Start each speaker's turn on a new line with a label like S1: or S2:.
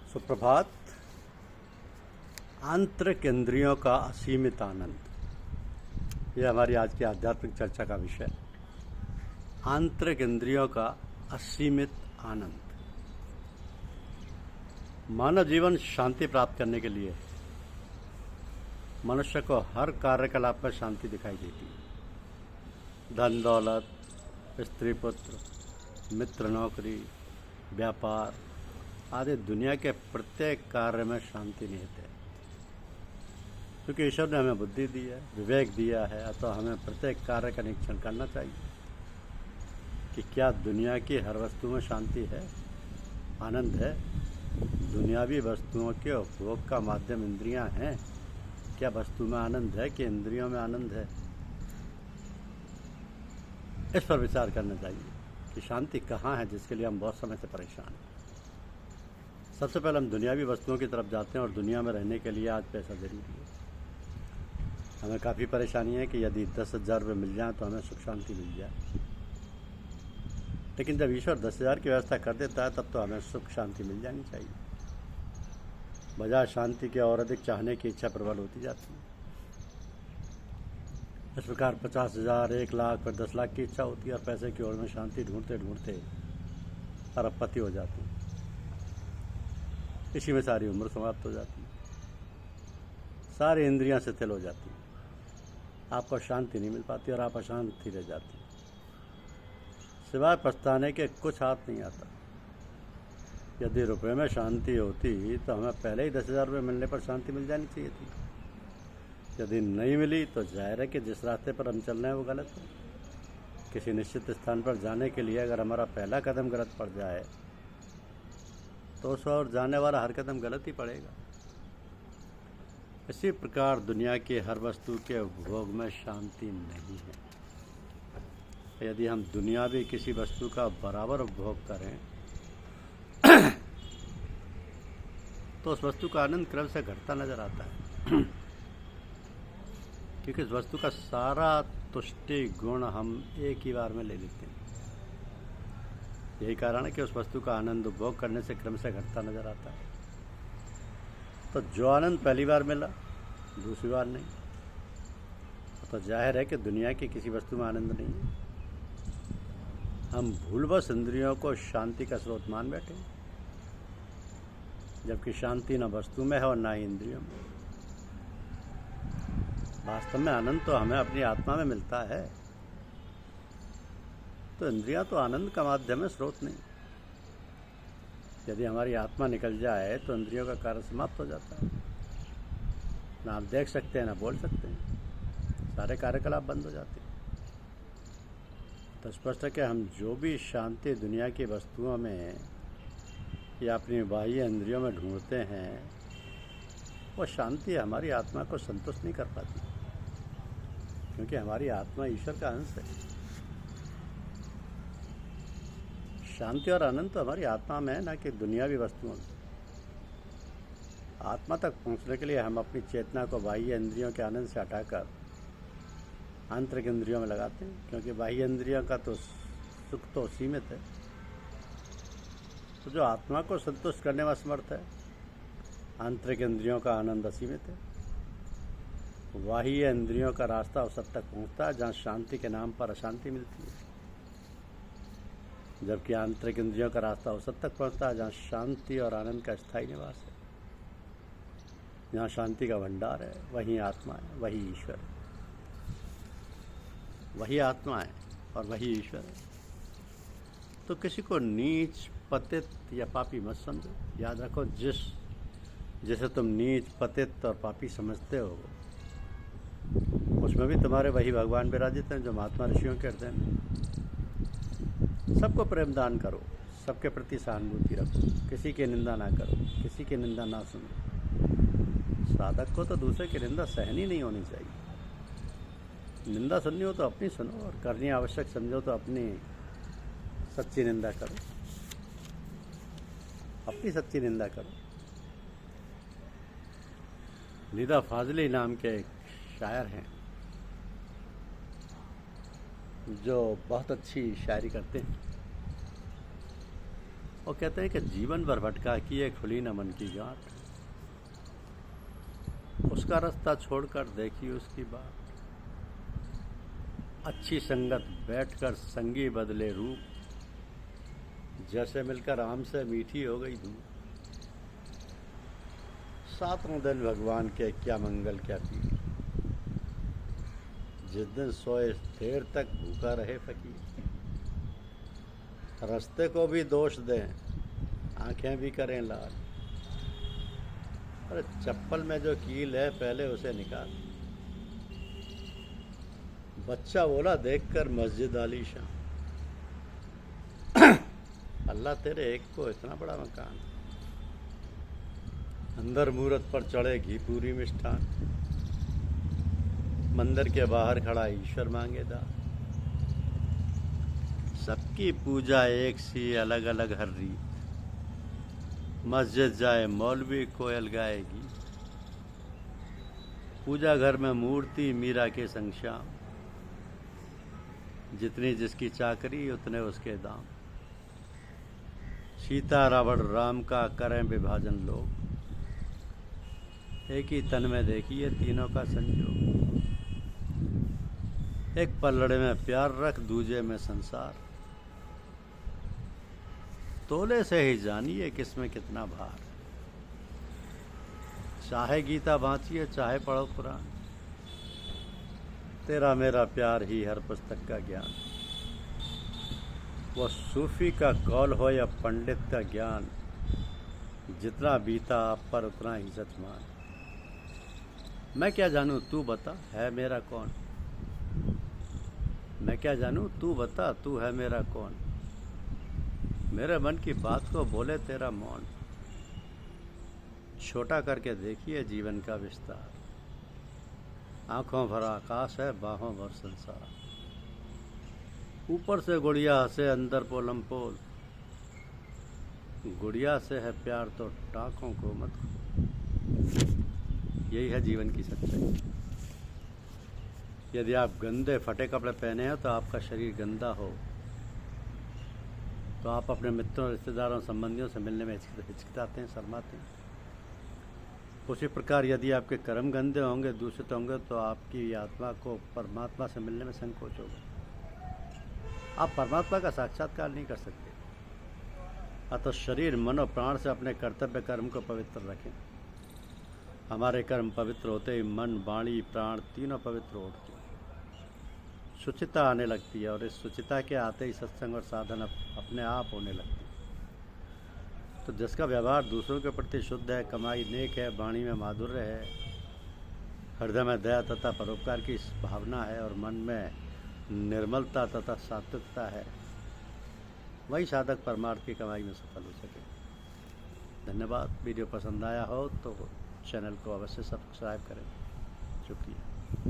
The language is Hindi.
S1: सुप्रभात। आंतरिक इंद्रियों का असीमित आनंद, यह हमारी आज की आध्यात्मिक चर्चा का विषय। आंतरिक इंद्रियों का असीमित आनंद। मानव जीवन शांति प्राप्त करने के लिए मनुष्य को हर कार्यकलाप में शांति दिखाई देती है। धन दौलत, स्त्री पुत्र, मित्र, नौकरी, व्यापार आदि दुनिया के प्रत्येक कार्य में शांति निहित है। क्योंकि ईश्वर ने हमें बुद्धि दी है, विवेक दिया है, तो हमें प्रत्येक कार्य का निरीक्षण करना चाहिए कि क्या दुनिया की हर वस्तु में शांति है, आनंद है। दुनियावी वस्तुओं के उपभोग का माध्यम इंद्रियां हैं। क्या वस्तु में आनंद है कि इंद्रियों में आनंद है? इस पर विचार करना चाहिए कि शांति कहाँ है, जिसके लिए हम बहुत समय से परेशान हैं। सबसे पहले हम दुनियावी वस्तुओं की तरफ जाते हैं और दुनिया में रहने के लिए आज पैसा जरूरी है। हमें काफ़ी परेशानी है कि यदि 10,000 रुपये मिल जाए तो हमें सुख शांति मिल जाए। लेकिन जब ईश्वर 10,000 की व्यवस्था कर देता है तब तो हमें सुख शांति मिल जानी चाहिए। बजाय शांति के और अधिक चाहने की इच्छा प्रबल होती जाती है। इस प्रकार 50,000, 1 लाख फिर 10 लाख की इच्छा होती है और पैसे की ओर में शांति ढूंढते ढूंढते अरबपति हो जाती है। इसी में सारी उम्र समाप्त हो जाती है, सारी इंद्रियां शिथिल हो जाती हैं, आपको शांति नहीं मिल पाती और आप अशांति रह जाती। सिवाय पछताने के कुछ हाथ नहीं आता। यदि रुपये में शांति होती तो हमें पहले ही 10,000 रुपये मिलने पर शांति मिल जानी चाहिए थी। यदि नहीं मिली तो जाहिर है कि जिस रास्ते पर हम चल रहे हैं वो गलत है। किसी निश्चित स्थान पर जाने के लिए अगर हमारा पहला कदम गलत पड़ जाए तो उस और जाने वाला हर कदम गलत ही पड़ेगा। इसी प्रकार दुनिया की हर वस्तु के उपभोग में शांति नहीं है। यदि हम दुनियावी किसी वस्तु का बराबर उपभोग करें तो उस वस्तु का आनंद क्रम से घटता नजर आता है। क्योंकि इस वस्तु का सारा तुष्टि गुण हम एक ही बार में ले लेते हैं। यही कारण है कि उस वस्तु का आनंद उपभोग करने से क्रम से घटता नजर आता है। तो जो आनंद पहली बार मिला दूसरी बार नहीं, तो जाहिर है कि दुनिया की किसी वस्तु में आनंद नहीं है। हम भूलवश इंद्रियों को शांति का स्रोत मान बैठे, जबकि शांति न वस्तु में है और ना ही इंद्रियों में। वास्तव में आनंद तो हमें अपनी आत्मा में मिलता है। तो इंद्रियां तो आनंद का माध्यम है, स्रोत नहीं। यदि हमारी आत्मा निकल जाए तो इंद्रियों का कार्य समाप्त हो जाता है। ना आप देख सकते हैं, ना बोल सकते हैं, सारे कार्यकलाप बंद हो जाते हैं। तो स्पष्ट है कि हम जो भी शांति दुनिया की वस्तुओं में या अपनी बाह्य इंद्रियों में ढूंढते हैं, वो शांति हमारी आत्मा को संतुष्ट नहीं कर पाती, क्योंकि हमारी आत्मा ईश्वर का अंश है। शांति और आनंद तो हमारी आत्मा में है, ना कि दुनियावी वस्तुओं में। आत्मा तक पहुंचने के लिए हम अपनी चेतना को बाह्य इंद्रियों के आनंद से हटाकर आंतरिक इंद्रियों में लगाते हैं, क्योंकि बाह्य इंद्रियों का तो सुख तो सीमित है। तो जो आत्मा को संतुष्ट करने में समर्थ है, आंतरिक इंद्रियों का आनंद असीमित है। बाह्य इंद्रियों का रास्ता उस तक पहुंचता है जहाँ शांति के नाम पर अशांति मिलती है, जबकि आंतरिक इंद्रियों का रास्ता उस तक पहुंचता है जहाँ शांति और आनंद का स्थायी निवास है। जहाँ शांति का भंडार है वहीं आत्मा है, वही ईश्वर है। वही आत्मा है और वही ईश्वर है। तो किसी को नीच, पतित या पापी मत समझो। याद रखो, जिसे तुम नीच, पतित और पापी समझते हो, उसमें भी तुम्हारे वही भगवान विराजित हैं जो महात्मा ऋषियों के हृदय में। सबको प्रेम दान करो, सबके प्रति सहानुभूति रखो, किसी की निंदा ना करो, किसी की निंदा ना सुनो। साधक को तो दूसरे की निंदा सहनी नहीं होनी चाहिए। निंदा सुननी हो तो अपनी सुनो, और करनी आवश्यक समझो तो अपनी सच्ची निंदा करो, अपनी सच्ची निंदा करो। निदा फाजली नाम के एक शायर हैं जो बहुत अच्छी शायरी करते हैं। और कहते हैं कि जीवन भर भटका किए खुली न मन की गांठ, उसका रास्ता छोड़कर देखिए उसकी बात। अच्छी संगत बैठकर संगी बदले रूप, जैसे मिलकर आम से मीठी हो गई धूप। सातों दिन भगवान के क्या मंगल क्या पीर, जिस दिन सोए देर तक भूखा रहे फकीर। रास्ते को भी दोष दें, आंखें भी करें लाल, अरे चप्पल में जो कील है पहले उसे निकाल। बच्चा बोला देखकर मस्जिद आलीशान, अल्लाह तेरे एक को इतना बड़ा मकान, अंदर मूरत पर चढ़े घी पूरी मिष्ठान। मंदिर के बाहर खड़ा ईश्वर मांगे दान, सबकी पूजा एक सी अलग अलग हर रीत। मस्जिद जाए मौलवी कोयल गाएगी, पूजा घर में मूर्ति मीरा के संग श्याम। जितनी जिसकी चाकरी उतने उसके दाम, सीता रावण राम का करें विभाजन लोग। एक ही तन में देखिए तीनों का संजोग, एक पलड़े में प्यार रख दूजे में संसार। तोले से ही जानिए किसमें कितना भार, चाहे गीता बाँचिए चाहे पढ़ो कुरान। तेरा मेरा प्यार ही हर पुस्तक का ज्ञान, वो सूफी का कौल हो या पंडित का ज्ञान। जितना बीता आप पर उतना ही सच मान। मैं क्या जानूं तू बता है मेरा कौन, मैं क्या जानूं तू बता तू है मेरा कौन। मेरे मन की बात को बोले तेरा मौन, छोटा करके देखिए जीवन का विस्तार। आंखों भर आकाश है बाहों भर संसार, ऊपर से गुड़िया हंसे अंदर पोलम पोल। गुड़िया से है प्यार तो टाँकों को मत खो। यही है जीवन की सच्चाई। यदि आप गंदे फटे कपड़े पहने हैं तो आपका शरीर गंदा हो, तो आप अपने मित्रों रिश्तेदारों संबंधियों से मिलने में हिचकिचाते हैं, शर्माते हैं। उसी प्रकार यदि आपके कर्म गंदे होंगे, दूषित होंगे, तो आपकी आत्मा को परमात्मा से मिलने में संकोच होगा। आप परमात्मा का साक्षात्कार नहीं कर सकते। अतः शरीर मन और प्राण से अपने कर्तव्य कर्म को पवित्र रखें। हमारे कर्म पवित्र होते ही मन वाणी प्राण तीनों पवित्र होते हैं। शुचिता आने लगती है और इस शुचिता के आते ही सत्संग और साधन अपने आप होने लगती है। तो जिसका व्यवहार दूसरों के प्रति शुद्ध है, कमाई नेक है, वाणी में माधुर्य है, हृदय में दया तथा परोपकार की भावना है और मन में निर्मलता तथा सात्विकता है, वही साधक परमार्थ की कमाई में सफल हो सके। धन्यवाद। वीडियो पसंद आया हो तो चैनल को अवश्य सब्सक्राइब करें। शुक्रिया।